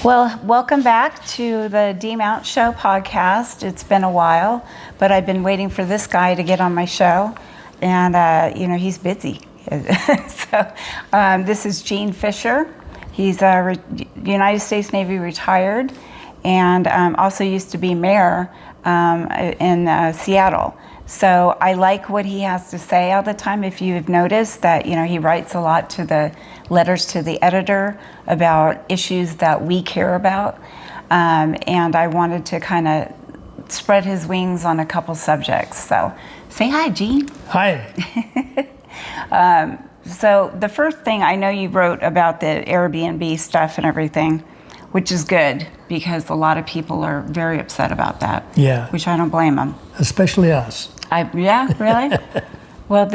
Well, welcome back to the D-Mount Show podcast. It's been a while, but I've been waiting for this guy to get on my show, and he's busy. This is Gene Fisher. He's United States Navy retired, and also used to be mayor in Seattle. So I like what he has to say all the time. If you've noticed that, he writes a lot to the letters to the editor about issues that we care about. And I wanted to kind of spread his wings on a couple subjects. So say hi, Gene. Hi. So the first thing, I know you wrote about the Airbnb stuff and everything, which is good because a lot of people are very upset about that. Yeah. Which I don't blame them. Especially us. Yeah, really? Well,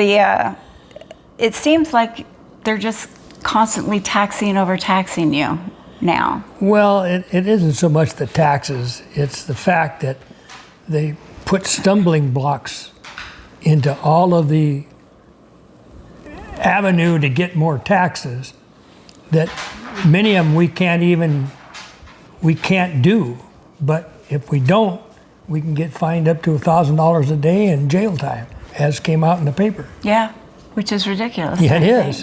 it seems like they're just constantly overtaxing you now. Well, it isn't so much the taxes, it's the fact that they put stumbling blocks into all of the avenue to get more taxes that many of them we can't do. But if we don't, we can get fined up to $1,000 a day in jail time, as came out in the paper. Yeah, which is ridiculous. Yeah, it is.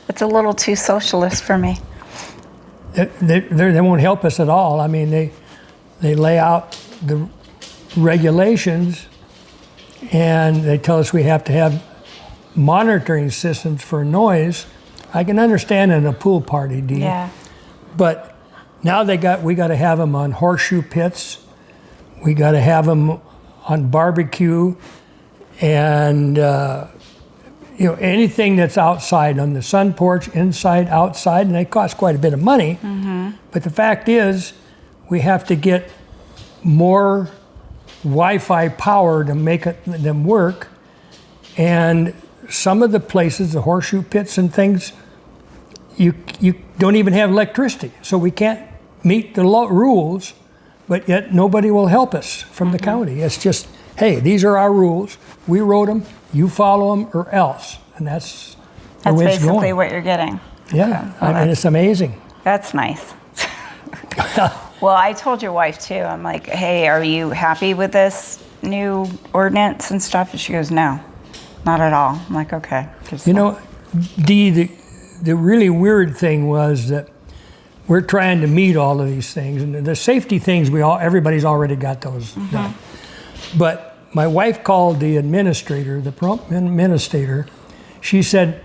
It's a little too socialist for me. They won't help us at all. I mean, they lay out the regulations, and they tell us we have to have monitoring systems for noise. I can understand in a pool party, Dee. Yeah. But now we got to have them on horseshoe pits. We got to have them on barbecue, and anything that's outside on the sun porch, inside, outside, and they cost quite a bit of money. Mm-hmm. But the fact is, we have to get more Wi-Fi power to make them work. And some of the places, the horseshoe pits and things, you don't even have electricity, so we can't meet the rules. But yet nobody will help us from the county. It's just, hey, these are our rules. We wrote them. You follow them, or else. And that's the way it's going. Basically what you're getting. Yeah, okay. Well, it's amazing. That's nice. Well, I told your wife too. I'm like, hey, are you happy with this new ordinance and stuff? And she goes, no, not at all. I'm like, okay. Dee, the really weird thing was that we're trying to meet all of these things, and the safety things everybody's already got those done. But my wife called the administrator, the Pahrump administrator. She said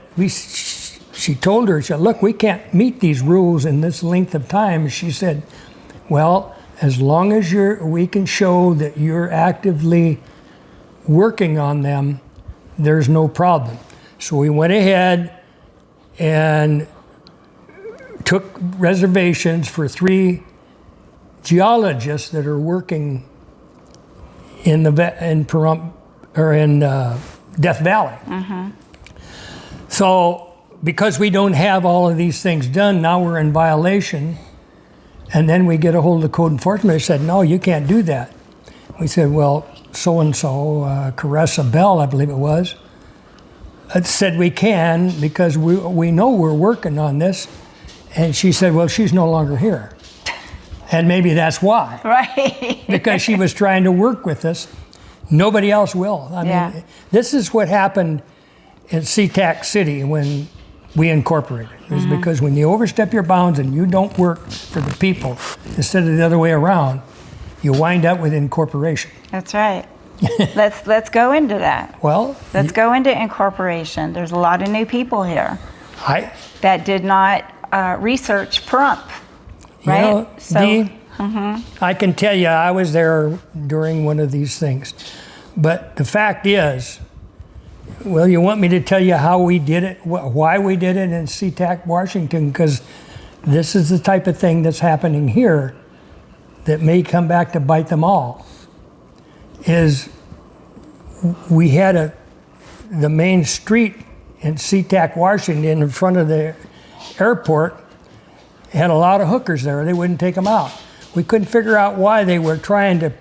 she told her, look, we can't meet these rules in this length of time. She said, well, as long as we can show that you're actively working on them, there's no problem. So we went ahead and took reservations for 3 geologists that are working in Pahrump or in Death Valley. Mm-hmm. So because we don't have all of these things done, now we're in violation. And then we get a hold of the code enforcement. They said, no, you can't do that. We said, well, so-and-so, Caressa Bell, I believe it was, said we can because we know we're working on this. And she said, well, she's no longer here. And maybe that's why. Right. Because she was trying to work with us. Nobody else will. I mean, this is what happened in SeaTac City when we incorporated. It was because when you overstep your bounds and you don't work for the people, instead of the other way around, you wind up with incorporation. That's right. Let's go into that. Well, let's go into incorporation. There's a lot of new people here that did not research Pahrump, right? Dee, I can tell you I was there during one of these things. But the fact is, well, you want me to tell you how we did it, why we did it in SeaTac, Washington? Because this is the type of thing that's happening here that may come back to bite them all. Is we had the main street in SeaTac, Washington, in front of the airport, had a lot of hookers there. They wouldn't take them out. We couldn't figure out why they were trying to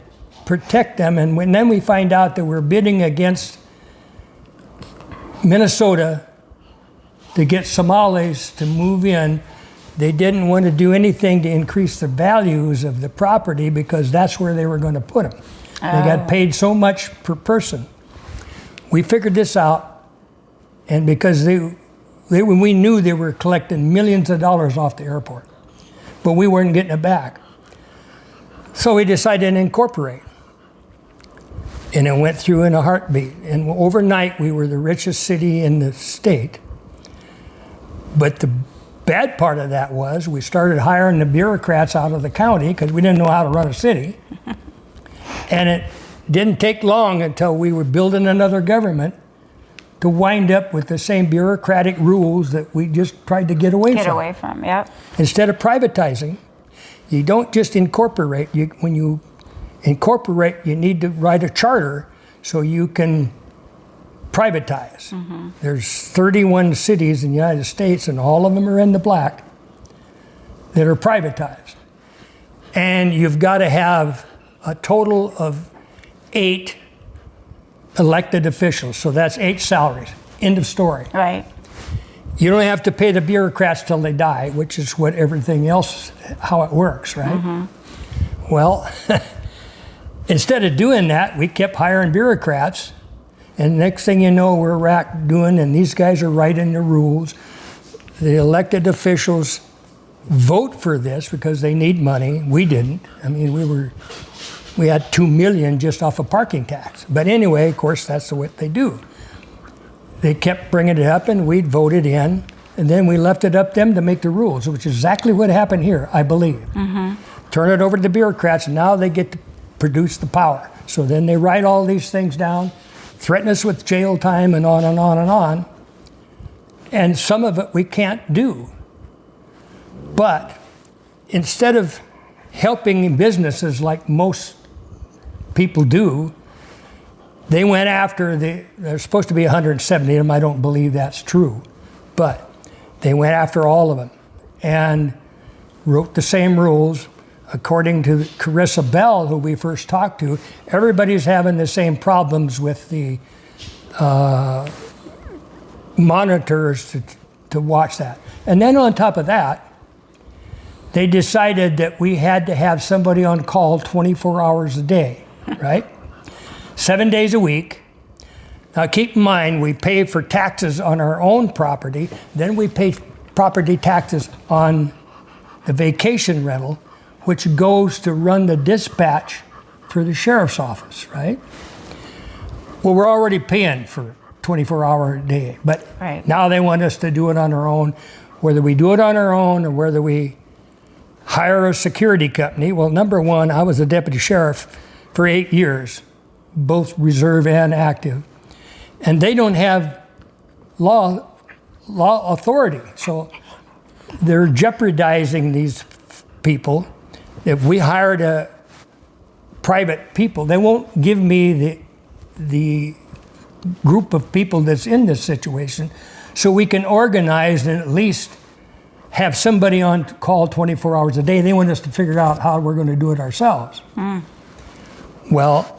protect them, and then we find out that we're bidding against Minnesota to get Somalis to move in they didn't want to do anything to increase the values of the property because that's where they were going to put them. They got paid so much per person. We figured this out, and because we knew they were collecting millions of dollars off the airport, but we weren't getting it back. So we decided to incorporate. And it went through in a heartbeat. And overnight, we were the richest city in the state. But the bad part of that was we started hiring the bureaucrats out of the county because we didn't know how to run a city. And it didn't take long until we were building another government to wind up with the same bureaucratic rules that we just tried to get away from. Yep. Instead of privatizing, you don't just incorporate. When you incorporate, you need to write a charter so you can privatize. There's 31 cities in the United States, and all of them are in the black, that are privatized. And you've got to have a total of 8 elected officials. So that's 8 salaries. End of story. Right. You don't have to pay the bureaucrats till they die, which is what everything else, how it works, right? Well, instead of doing that, we kept hiring bureaucrats, and next thing you know, we're doing, and these guys are writing the rules. The elected officials vote for this because they need money. We didn't. I mean, we had $2 million just off of parking tax. But anyway, of course, that's what they do. They kept bringing it up, and we'd vote it in, and then we left it up to them to make the rules, which is exactly what happened here, I believe. Turn it over to the bureaucrats, and now they get to produce the power. So then they write all these things down, threaten us with jail time, and on and on and on. And some of it we can't do. But instead of helping businesses like most people do, they went after there's supposed to be 170 of them. I don't believe that's true. But they went after all of them and wrote the same rules. According to Carissa Bell, who we first talked to, everybody's having the same problems with the monitors to watch that. And then on top of that, they decided that we had to have somebody on call 24 hours a day, right? 7 days a week. Now keep in mind, we pay for taxes on our own property, then we pay property taxes on the vacation rental, which goes to run the dispatch for the sheriff's office, right? Well, we're already paying for 24-hour a day, but now they want us to do it on our own. Whether we do it on our own or whether we hire a security company. Well, number one, I was a deputy sheriff for 8 years, both reserve and active, and they don't have law authority, so they're jeopardizing these people. If we hired a private people, they won't give me the group of people that's in this situation, so we can organize and at least have somebody on call 24 hours a day. They want us to figure out how we're going to do it ourselves. Well,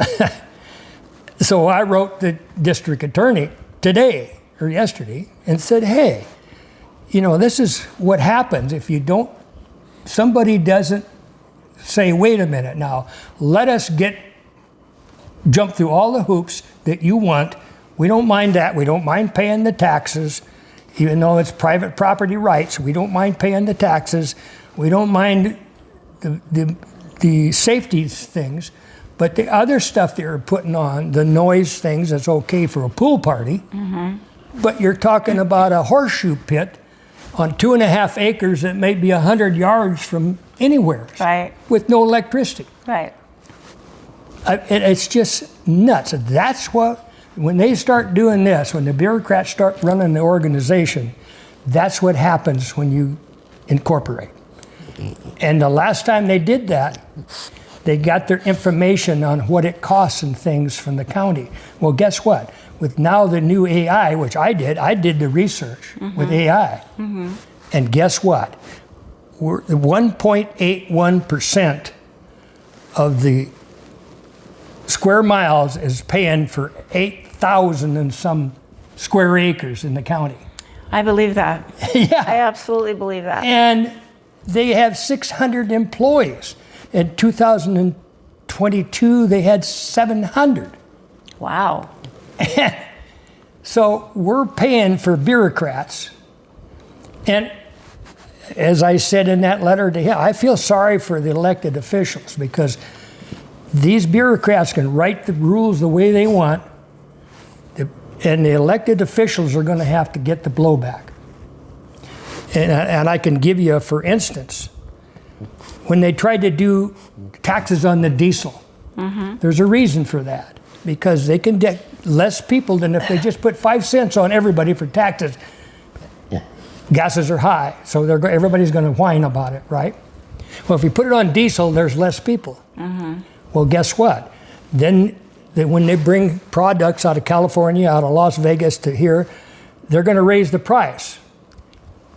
so I wrote the district attorney today or yesterday and said, hey, you know, this is what happens if you don't, somebody doesn't say, wait a minute now, let us jump through all the hoops that you want. We don't mind that. We don't mind paying the taxes, even though it's private property rights. We don't mind paying the taxes. We don't mind the safety things. But the other stuff they're putting on, the noise things, that's okay for a pool party. But you're talking about a horseshoe pit on 2.5 acres that may be 100 yards from anywhere, with no electricity. It's just nuts. That's what, when they start doing this, when the bureaucrats start running the organization, that's what happens when you incorporate. And the last time they did that, they got their information on what it costs and things from the county. Well, guess what? With now the new AI, which I did the research with AI. And guess what? We're 1.81% of the square miles is paying for 8,000 and some square acres in the county. I believe that. Yeah. I absolutely believe that. And they have 600 employees. In 2022, they had 700. Wow. So we're paying for bureaucrats. And as I said in that letter to him, I feel sorry for the elected officials because these bureaucrats can write the rules the way they want, and the elected officials are going to have to get the blowback. And I can give you, for instance, when they tried to do taxes on the diesel, there's a reason for that. Because they can get less people than if they just put 5 cents on everybody for taxes. Gases are high, so everybody's going to whine about it, right? Well, if you put it on diesel, there's less people. Well, guess what? Then when they bring products out of California, out of Las Vegas to here, they're going to raise the price.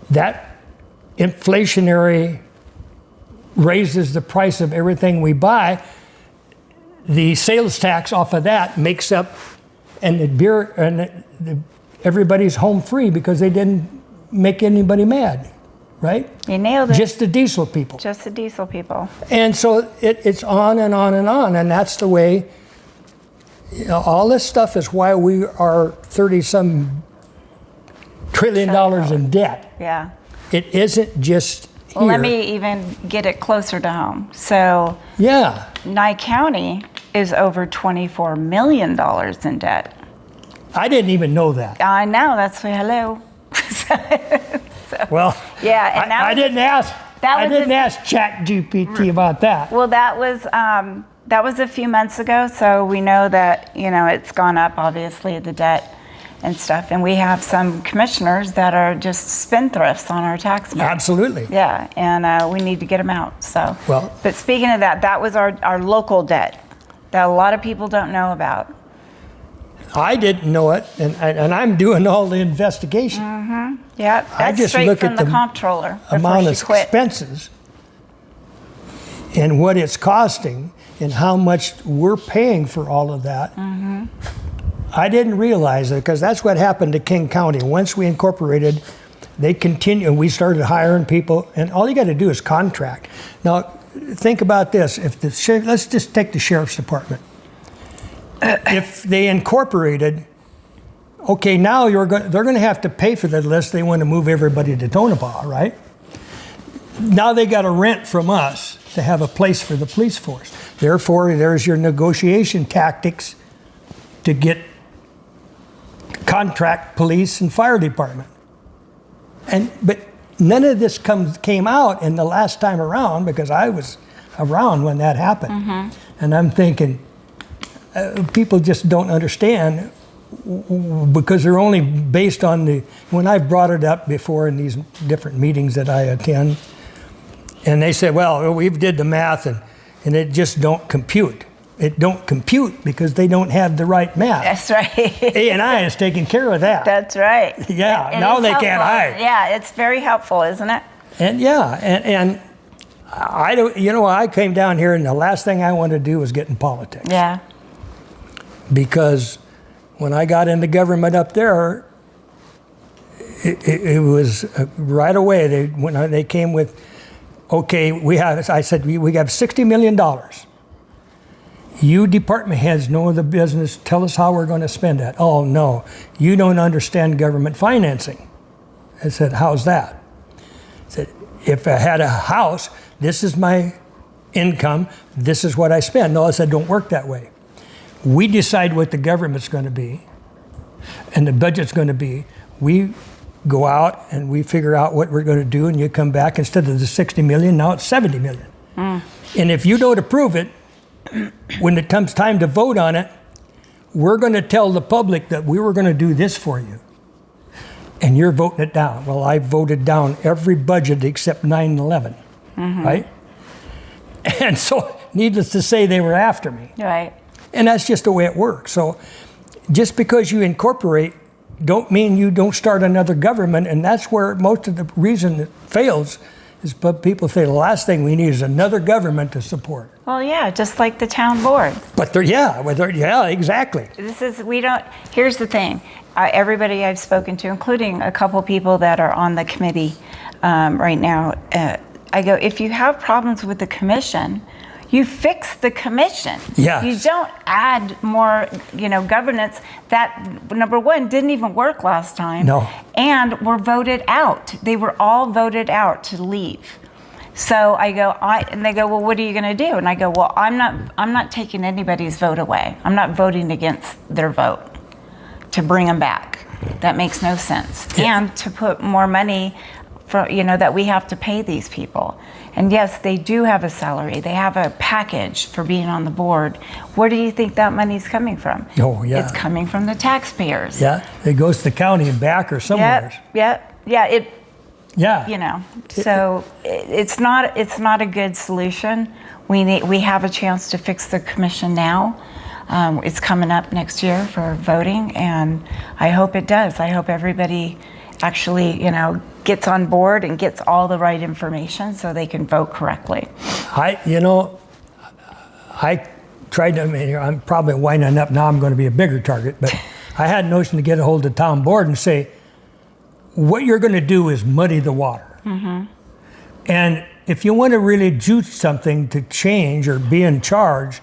That inflationary raises the price of everything we buy. The sales tax off of that makes up, and the beer and everybody's home free because they didn't make anybody mad, right? You nailed it. Just the diesel people. Just the diesel people. And so it's on and on and on, and that's the way. All this stuff is why we are $30-some trillion in debt. Yeah. It isn't just here. Well, let me even get it closer to home. So, yeah, Nye County is over $24 million in debt. I didn't even know that. I know, that's hello. Well, yeah, and I didn't ask. I didn't ask ChatGPT about that. Well, that was a few months ago, so we know that it's gone up, obviously, the debt and stuff, and we have some commissioners that are just spendthrifts on our tax bill. Absolutely. Yeah, and we need to get them out. So, well, but speaking of that, that was our local debt that a lot of people don't know about. I didn't know it, and I'm doing all the investigation. Yeah, that's I just straight look from at the the comptroller amount before of she quit. expenses and what it's costing and how much we're paying for all of that. I didn't realize it because that's what happened to King County. Once we incorporated, they continued. We started hiring people, and all you got to do is contract. Now, think about this: let's just take the sheriff's department. If they incorporated, okay, now they're going to have to pay for the list. They want to move everybody to Tonopah, right? Now they got to rent from us to have a place for the police force. Therefore, there's your negotiation tactics to get contract police and fire department. But none of this came out in the last time around because I was around when that happened. And I'm thinking, people just don't understand because they're only based on when I've brought it up before in these different meetings that I attend, and they say, well, we did the math and it just don't compute. It don't compute because they don't have the right math. That's right. A&I is taking care of that. That's right. Yeah, now they can't hire. Yeah, it's very helpful, isn't it? And yeah, and I don't. I came down here and the last thing I wanted to do was get in politics. Yeah. Because when I got into government up there, it was right away. When they came with, okay, I said we have $60 million. You department heads know the business. Tell us how we're going to spend it. Oh no, you don't understand government financing. I said, how's that? I said, if I had a house, this is my income. This is what I spend. No, I said, don't work that way. We decide what the government's going to be and the budget's going to be. We go out and we figure out what we're going to do, and you come back, instead of the 60 million, now it's 70 million. And if you don't approve it, when it comes time to vote on it, we're going to tell the public that we were going to do this for you. And you're voting it down. Well, I voted down every budget except 9/11, right? And so, needless to say, they were after me. Right. And that's just the way it works. So just because you incorporate, don't mean you don't start another government. And that's where most of the reason it fails is people say the last thing we need is another government to support. Well, yeah, just like the town board. But yeah, exactly. Here's the thing. Everybody I've spoken to, including a couple people that are on the committee right now, I go, if you have problems with the commission, you fix the commission. Yes. You don't add more, governance that, number one, didn't even work last time. No. And were voted out. They were all voted out to leave. So I go, and they go, well, what are you going to do? And I go, well, I'm not taking anybody's vote away. I'm not voting against their vote to bring them back. That makes no sense. Yeah. And to put more money for, that we have to pay these people. And yes, they do have a salary. They have a package for being on the board. Where do you think that money's coming from? Oh, yeah. It's coming from the taxpayers. Yeah, it goes to the county and back or somewhere. Yeah. Yeah. So it's not a good solution. We have a chance to fix the commission now. It's coming up next year for voting, and I hope it does. I hope everybody actually, gets on board and gets all the right information so they can vote correctly. I tried to, I'm probably winding up now, I'm going to be a bigger target, but I had a notion to get a hold of the town board and say, what you're going to do is muddy the water. Mm-hmm. And if you want to really do something to change or be in charge,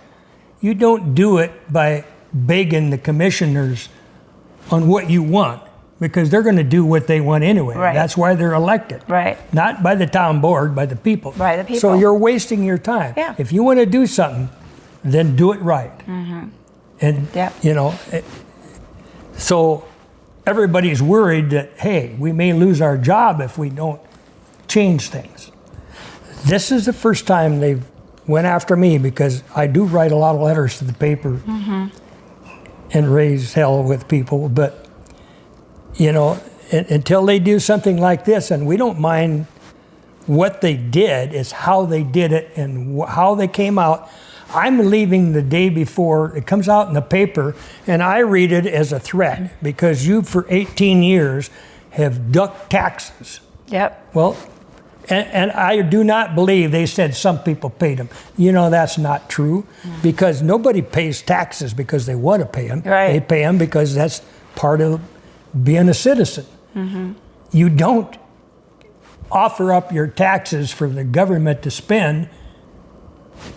you don't do it by begging the commissioners on what you want, because they're going to do what they want anyway. Right. That's why they're elected. Right. Not by the town board, by the people. By the people. So you're wasting your time. Yeah. If you want to do something, then do it right. Mm-hmm. And, so everybody's worried that, hey, we may lose our job if we don't change things. This is the first time they've went after me, because I do write a lot of letters to the paper and raise hell with people, but until they do something like this, and we don't mind what they did, it's how they did it and how they came out. I'm leaving the day before it comes out in the paper, and I read it as a threat, because you for 18 years have ducked taxes. Yep. Well, and I do not believe they said some people paid them. That's not true, because nobody pays taxes because they want to pay them. Right. They pay them because that's part of being a citizen. Mm-hmm. You don't offer up your taxes for the government to spend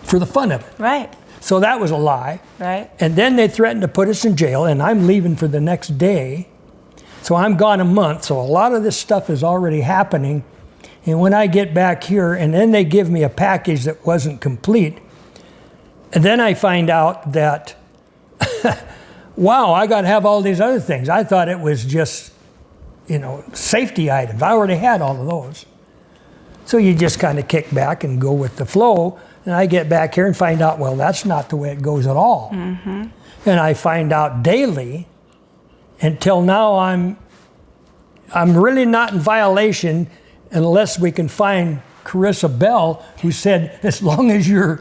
for the fun of it. Right. So that was a lie. Right. And then they threatened to put us in jail, and I'm leaving for the next day. So I'm gone a month. So a lot of this stuff is already happening. And when I get back here, and then they give me a package that wasn't complete, and then I find out that, wow, I got to have all these other things. I thought it was just, safety items. I already had all of those. So you just kind of kick back and go with the flow. And I get back here and find out, well, that's not the way it goes at all. Mm-hmm. And I find out daily, until now I'm really not in violation unless we can find Carissa Bell, who said, as long as you're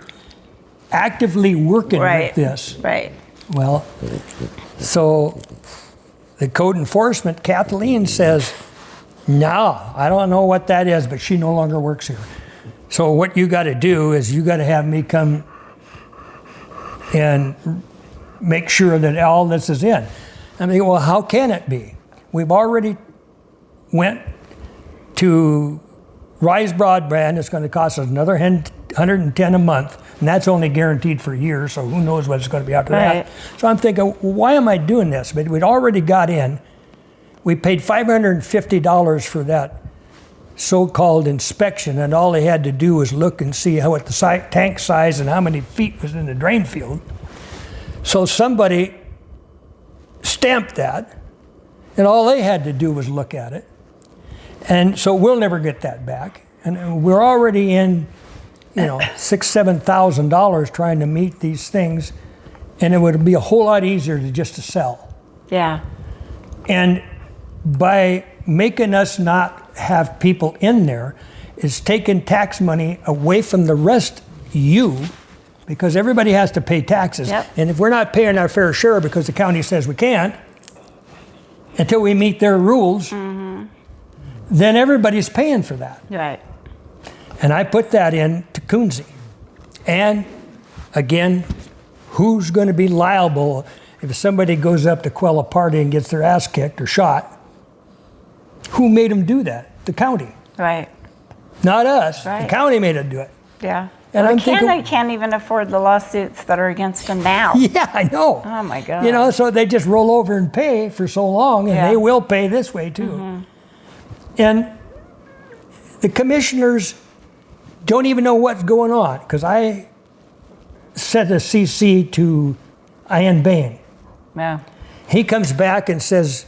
actively working with this. Right. Well, so the code enforcement, Kathleen, says, no, I don't know what that is, but she no longer works here. So what you got to do is you got to have me come and make sure that all this is in. I mean, well, how can it be? We've already went to Rise Broadband. It's going to cost us another $110 a month, and that's only guaranteed for a year, so who knows what it's going to be after that. So I'm thinking, well, why am I doing this? But we'd already got in. We paid $550 for that so-called inspection, and all they had to do was look and see what the tank size and how many feet was in the drain field. So somebody stamped that, and all they had to do was look at it. And so we'll never get that back. And we're already in, $6,000, $7,000 trying to meet these things, and it would be a whole lot easier to sell. Yeah. And by making us not have people in there is taking tax money away from the rest of you, because everybody has to pay taxes. Yep. And if we're not paying our fair share because the county says we can't, until we meet their rules, then everybody's paying for that. Right. And I put that in to Coonsey. And again, who's going to be liable if somebody goes up to quell a party and gets their ass kicked or shot? Who made them do that? The county. Right. not us. Right. The county made it do it. Yeah. And Well, I'm thinking, they can't even afford the lawsuits that are against them now. yeah, I know. Oh my God. You know, so they just roll over and pay for so long, and Yeah. they will pay this way too. And the commissioners don't even know what's going on, because I sent a CC to Ian Bain. Yeah. He comes back and says,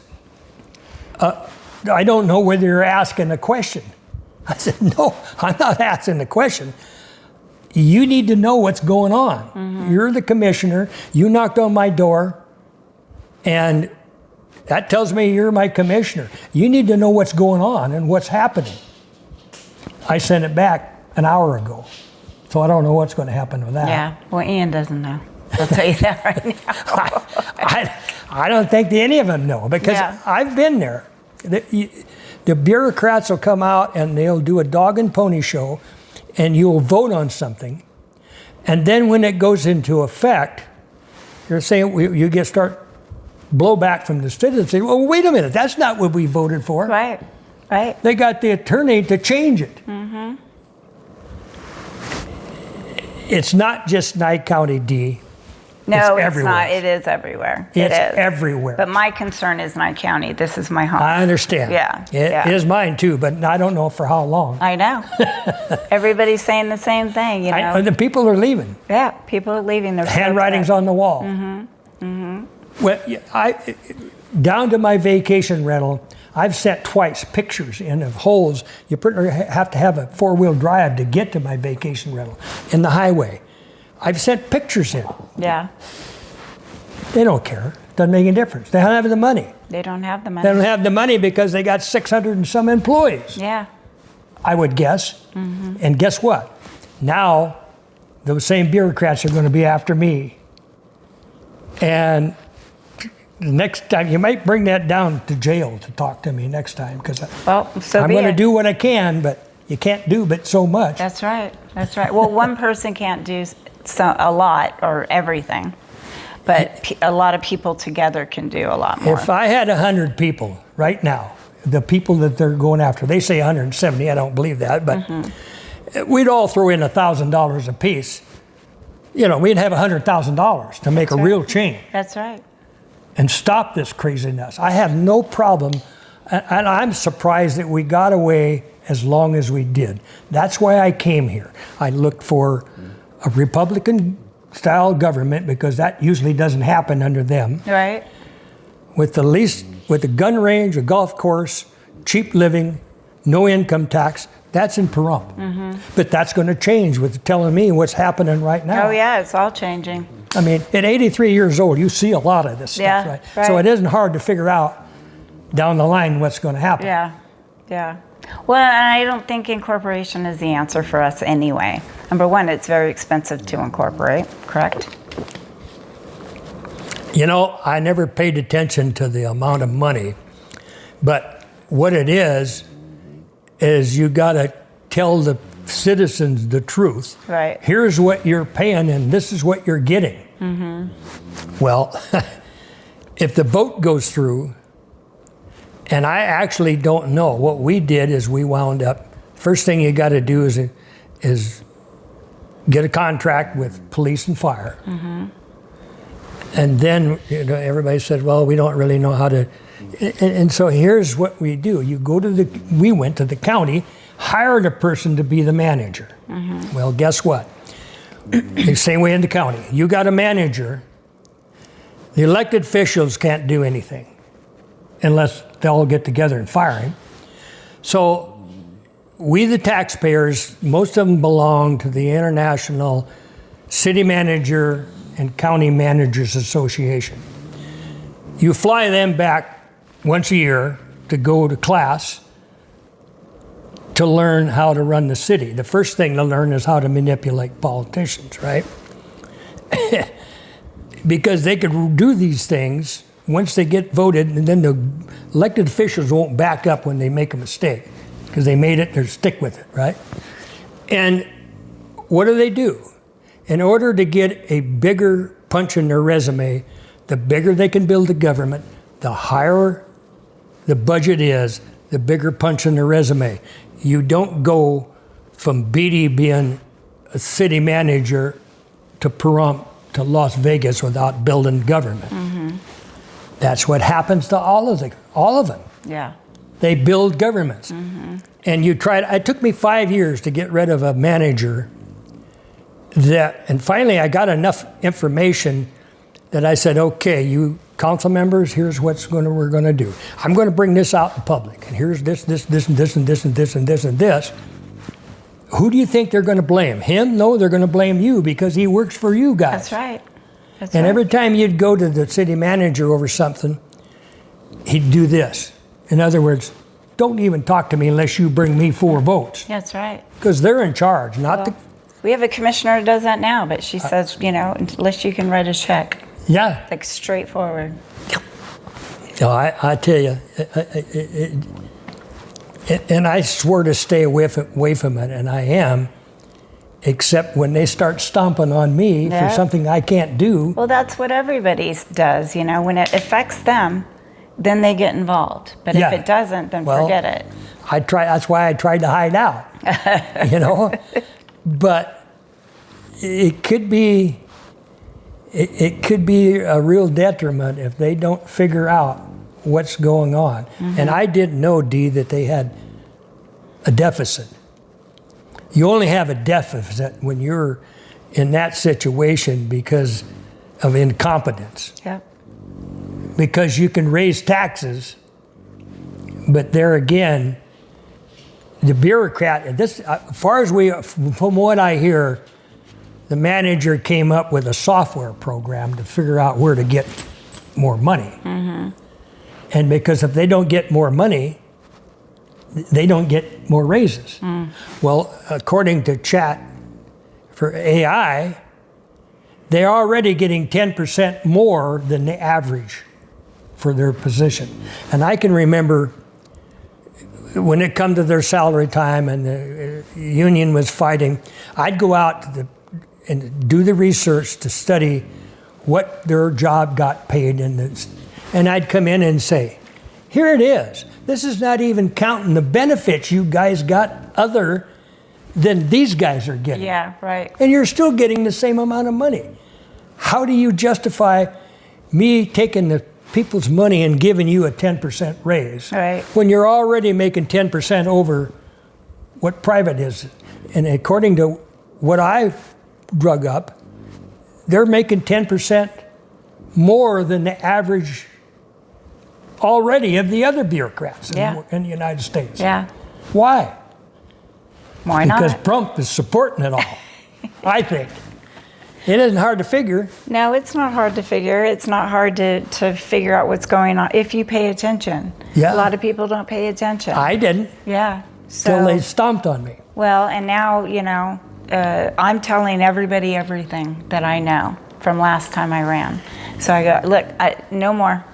I don't know whether you're asking a question. I said, no, I'm not asking the question. You need to know what's going on. You're the commissioner. You knocked on my door, and that tells me you're my commissioner. You need to know what's going on and what's happening. I sent it back an hour ago, so I don't know what's going to happen with that. Yeah. Well, Ian doesn't know. I'll tell you that right now. I don't think any of them know, because Yeah. I've been there. The bureaucrats will come out and they'll do a dog and pony show, and you'll vote on something. And then when it goes into effect, you're saying you get start blowback from the citizens. Say, well, wait a minute, that's not what we voted for. Right. Right. They got the attorney to change it. It's not just Nye County, D. No, it's everywhere. not. It is everywhere. It's it is everywhere. But my concern is Nye County. This is my home. I understand. Yeah, It yeah. is mine too, but I don't know for how long. I know. Everybody's saying the same thing, you know. The people are leaving. Yeah, people are leaving. They're so Handwriting's upset. on the wall. Well, down to my vacation rental, I've sent twice pictures in of holes. You have to have a four-wheel drive to get to my vacation rental in the highway. I've sent pictures in. Yeah, They don't care. Doesn't make any difference. They don't have the money. they don't have the They money. don't have the money because they got 600 and some employees, Yeah, I would guess. And guess what? Now, those same bureaucrats are going to be after me. And the next time, you might bring that down to jail to talk to me next time, because well, so I'm be going to it. do what I can, but you can't do but so much. That's right. That's right. Well, one person can't do a lot or everything, but a lot of people together can do a lot more. If I had 100 people right now, the people that they're going after, they say 170, I don't believe that, but we'd all throw in $1,000 apiece. You know, we'd have $100,000 to make a real change That's right. and stop this craziness. I have no problem, and I'm surprised that we got away as long as we did. That's why I came here. I looked for a Republican-style government, because that usually doesn't happen under them. Right. With a gun range, a golf course, cheap living, no income tax. That's in Pahrump. But that's going to change with telling me what's happening right now. Oh yeah, it's all changing. I mean, at 83 years old, you see a lot of this stuff, Yeah, right? right. So it isn't hard to figure out down the line what's going to happen. Yeah, yeah. Well, I don't think incorporation is the answer for us anyway. Number one, it's very expensive to incorporate, correct? You know, I never paid attention to the amount of money, but what it is you got to tell the citizens the truth. Right. Here's what you're paying, and this is what you're getting. Well, if the vote goes through, and I actually don't know, what we did is we wound up, first thing you got to do is get a contract with police and fire. And then everybody said, well, we don't really know how to. And so here's what we do. We went to the county, hired a person to be the manager. Well, guess what? The same way in the county. You got a manager. The elected officials can't do anything unless they all get together and fire him. So we, the taxpayers, most of them belong to the International City Manager and County Managers Association. You fly them back once a year to go to class to learn how to run the city. The first thing to learn is how to manipulate politicians, right? Because they could do these things once they get voted, and then the elected officials won't back up when they make a mistake, because they made it, they'll stick with it, right? And what do? In order to get a bigger punch in their resume, the bigger they can build the government, the higher the budget is, the bigger punch in their resume. You don't go from Beatty being a city manager to Pahrump to Las Vegas without building government. That's what happens to all of them. Yeah. They build governments. And it took me 5 years to get rid of a manager and finally I got enough information that I said, okay, you council members, here's we're going to do. I'm going to bring this out in public, and here's this, and this, and this, and this, and this. Who do you think they're going to blame? Him? No, they're going to blame you because he works for you guys. That's right. And every time you'd go to the city manager over something, he'd do this. In other words, don't even talk to me unless you bring me 4 votes. That's right. Because they're in charge, not We have a commissioner who does that now, but she says, unless you can write a check. Yeah. Like straightforward. No, I tell you, and I swore to stay away from it, and I am, except when they start stomping on me for something I can't do. Well, that's what everybody does, when it affects them, then they get involved. But if it doesn't, then forget it. That's why I tried to hide out, But it could be a real detriment if they don't figure out what's going on. And I didn't know, Dee, that they had a deficit. You only have a deficit when you're in that situation because of incompetence. Yep. Because you can raise taxes, but there again, the bureaucrat, from what I hear, the manager came up with a software program to figure out where to get more money. And because if they don't get more money, they don't get more raises. Well, according to chat for AI, they're already getting 10% more than the average for their position. And I can remember when it come to their salary time and the union was fighting, I'd go out and do the research to study what their job got paid, and I'd come in and say, here it is. This is not even counting the benefits you guys got other than these guys are getting. Yeah, right. And you're still getting the same amount of money. How do you justify me taking the people's money and giving you a 10% raise when you're already making 10% over what private is? And according to what I've drug up, they're making 10% more than the average already of the other bureaucrats in the United States. Yeah. Why? Why not? Because Pahrump is supporting it all, I think. It isn't hard to figure. No, it's not hard to figure. It's not hard to figure out what's going on if you pay attention. Yeah. A lot of people don't pay attention. I didn't. Yeah. Till they stomped on me. Well, and now, I'm telling everybody everything that I know from last time I ran. So I go, look, no more.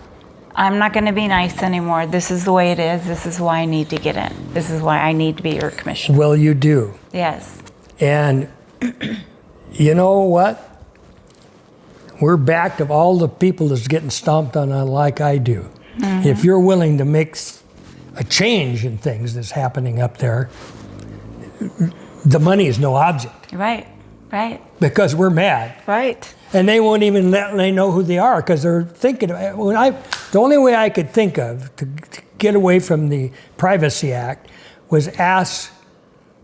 I'm not going to be nice anymore. This is the way it is. This is why I need to get in. This is why I need to be your commissioner. Well, you do. Yes. And you know what? We're back to all the people that's getting stomped on like I do. If you're willing to make a change in things that's happening up there, the money is no object. Right. Because we're mad. Right. And they won't even let they know who they are because they're thinking. The only way I could think of to get away from the Privacy Act was ask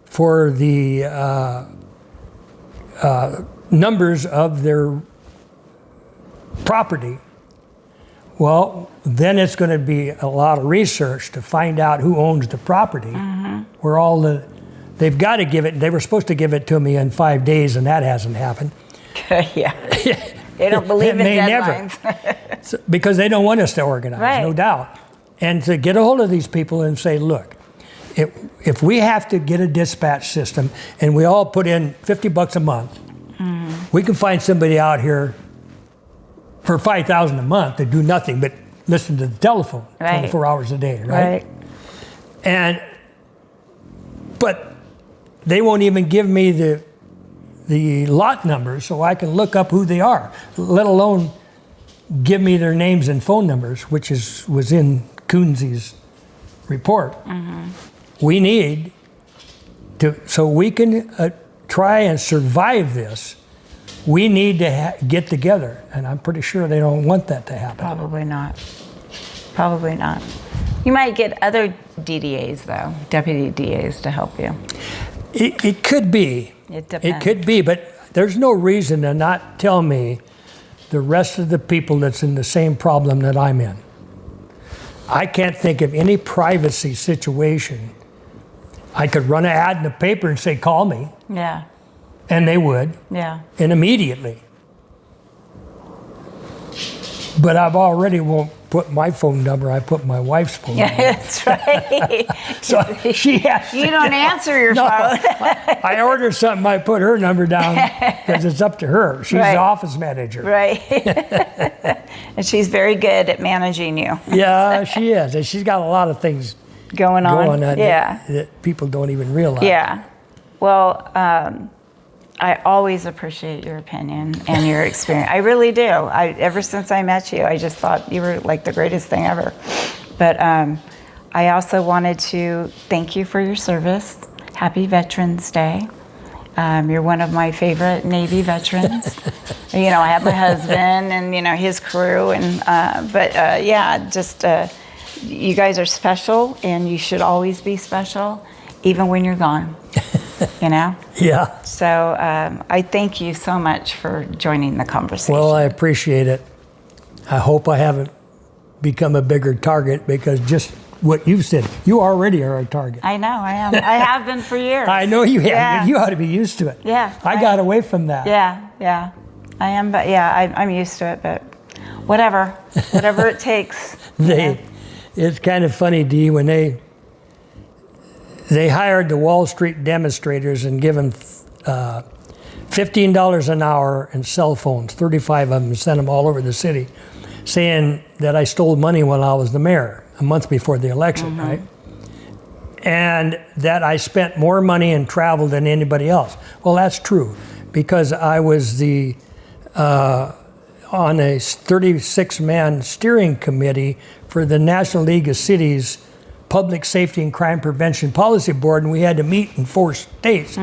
for the numbers of their property. Well, then it's going to be a lot of research to find out who owns the property. Where they've got to give it. They were supposed to give it to me in 5 days, and that hasn't happened. Yeah. They don't believe in deadlines. Never. Because they don't want us to organize, no doubt. And to get a hold of these people and say, look, if we have to get a dispatch system and we all put in $50 a month, we can find somebody out here for $5,000 a month to do nothing but listen to the telephone 24 hours a day, right? But they won't even give me the lot numbers so I can look up who they are, let alone give me their names and phone numbers, which was in Coonsey's report. We need so we can try and survive this, we need to get together. And I'm pretty sure they don't want that to happen. Probably not. Probably not. You might get other DDAs, though, deputy DAs, to help you. It could be. It depends. It could be, but there's no reason to not tell me the rest of the people that's in the same problem that I'm in. I can't think of any privacy situation. I could run an ad in the paper and say, call me. Yeah. And they would. Yeah. And immediately. But I've already won't put my phone number, I put my wife's phone number. Yeah, that's right. So she has You don't answer your phone. I order something, I put her number down because it's up to her. She's Right. the office manager. Right. And she's very good at managing you. Yeah, she is. And she's got a lot of things Going on. going on Yeah. that people don't even realize. Yeah. Well, I always appreciate your opinion and your experience. I really do. Ever since I met you, I just thought you were like the greatest thing ever. But I also wanted to thank you for your service. Happy Veterans Day. You're one of my favorite Navy veterans. You know, I have my husband and, you know, his crew. And you guys are special, and you should always be special, even when you're gone. You know? Yeah. So I thank you so much for joining the conversation. Well, I appreciate it. I hope I haven't become a bigger target because just what you've said, you already are a target. I know, I am. I have been for years. I know you have. Yeah. You ought to be used to it. Yeah. I got away from that. Yeah. I am, but yeah, I'm used to it, but whatever it takes. It's kind of funny, Dee, when they hired the Wall Street demonstrators and give them $15 an hour and cell phones, 35 of them, and sent them all over the city, saying that I stole money when I was the mayor a month before the election, right? And that I spent more money in travel than anybody else. Well, that's true, because I was on a 36-man steering committee for the National League of Cities Public Safety and Crime Prevention Policy Board, and we had to meet in 4 states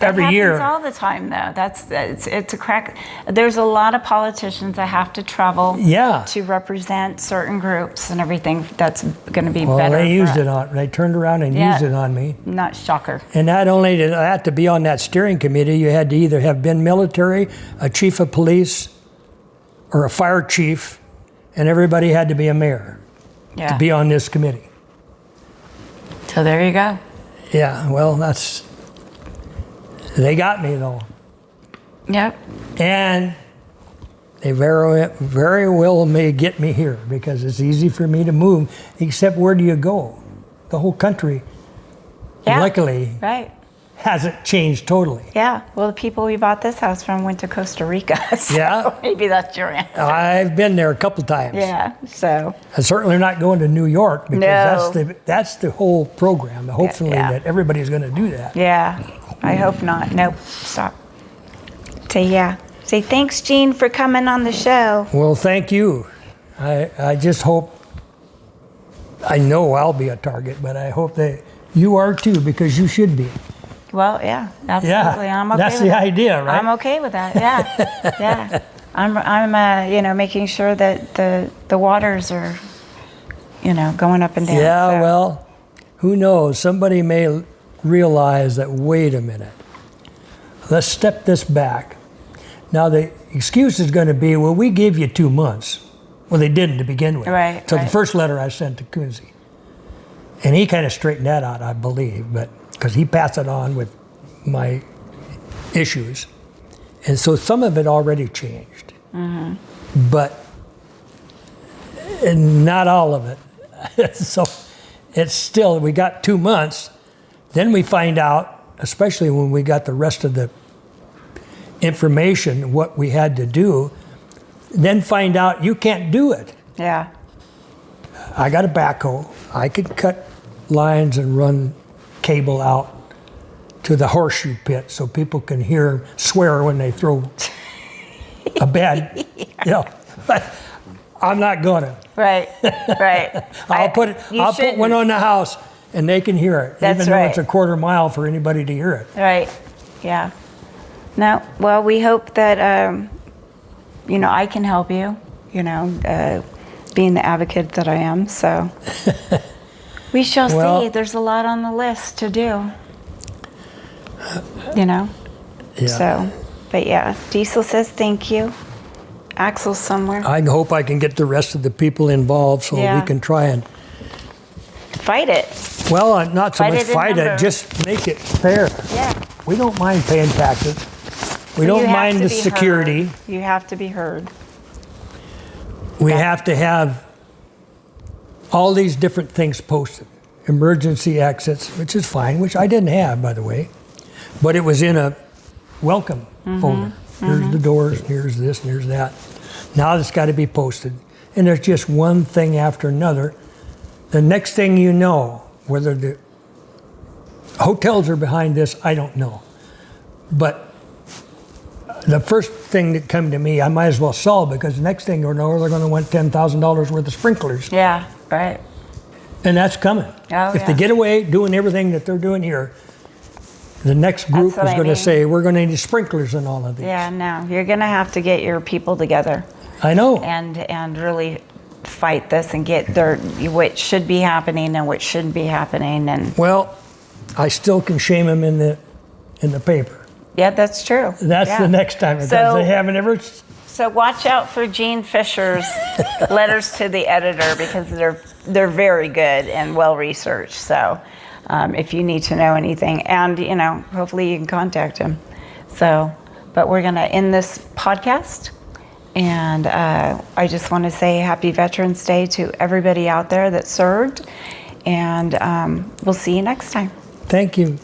every year. It happens all the time, though. It's a crack. There's a lot of politicians that have to travel to represent certain groups and everything. That's going to be better. Well, they turned around and used it on me. Not shocker. And not only did I have to be on that steering committee, you had to either have been military, a chief of police, or a fire chief, and everybody had to be a mayor to be on this committee. So there you go. Yeah, well, they got me though. Yep. And they very well may get me here because it's easy for me to move, except where do you go? The whole country, luckily, hasn't changed totally. Yeah. Well, the people we bought this house from went to Costa Rica. So maybe that's your answer. I've been there a couple times. Yeah. So. I'm certainly not going to New York because that's the whole program. Hopefully that everybody's going to do that. Yeah. I hope not. Nope. Stop. Say thanks, Gene, for coming on the show. Well, thank you. I just hope, I know I'll be a target, but I hope that you are too, because you should be. Well, yeah, absolutely. Yeah, I'm okay that's with the that. idea, right? I'm okay with that. Yeah, yeah. I'm making sure that the waters are, going up and down. Yeah, so. Well, who knows? Somebody may realize that, wait a minute, let's step this back. Now, the excuse is going to be, well, we gave you 2 months. Well, they didn't to begin with. Right. So the first letter I sent to Kunze. And he kind of straightened that out, I believe, but because he passed it on with my issues. And so some of it already changed. But not all of it. So it's still, we got 2 months. Then we find out, especially when we got the rest of the information, what we had to do, then find out you can't do it. Yeah. I got a backhoe. I could cut lines and run cable out to the horseshoe pit so people can swear when they throw a bed. But I'm not gonna. Right. I'll put one on the house. and they can hear it, That's even though right. it's a quarter mile for anybody to hear it. Right. Yeah. No. Well, we hope that I can help you. Being the advocate that I am. So we shall see. There's a lot on the list to do. Yeah. So, but yeah, Diesel says thank you. Axel's somewhere. I hope I can get the rest of the people involved so we can try and fight it. well, not so Fight much it in fight it, numbers. just make it fair. Yeah. We don't mind paying taxes. We You don't have mind to the be security. heard. You have to be heard. We have to have all these different things posted. Emergency exits, which is fine, which I didn't have, by the way. But it was in a welcome folder. Here's the doors, here's this, and here's that. Now it's got to be posted. And there's just one thing after another. The next thing you know, whether the hotels are behind this, I don't know. But the first thing that came to me, I might as well sell, because the next thing you know, they're going to want $10,000 worth of sprinklers. Yeah, right. And that's coming. Oh, If they yeah. get away doing everything that they're doing here, the next group is what I going to mean. say, we're going to need sprinklers in all of these. Yeah, no, you're going to have to get your people together I know. and really fight this and get what should be happening and what shouldn't be happening. And Well, I still can shame them in the paper. yeah, that's true. That's Yeah. the next time, because So- they haven't ever. So watch out for Gene Fisher's letters to the editor, because they're very good and well researched. So if you need to know anything, and hopefully you can contact him. So, but we're gonna end this podcast, and I just want to say Happy Veterans Day to everybody out there that served, and we'll see you next time. Thank you.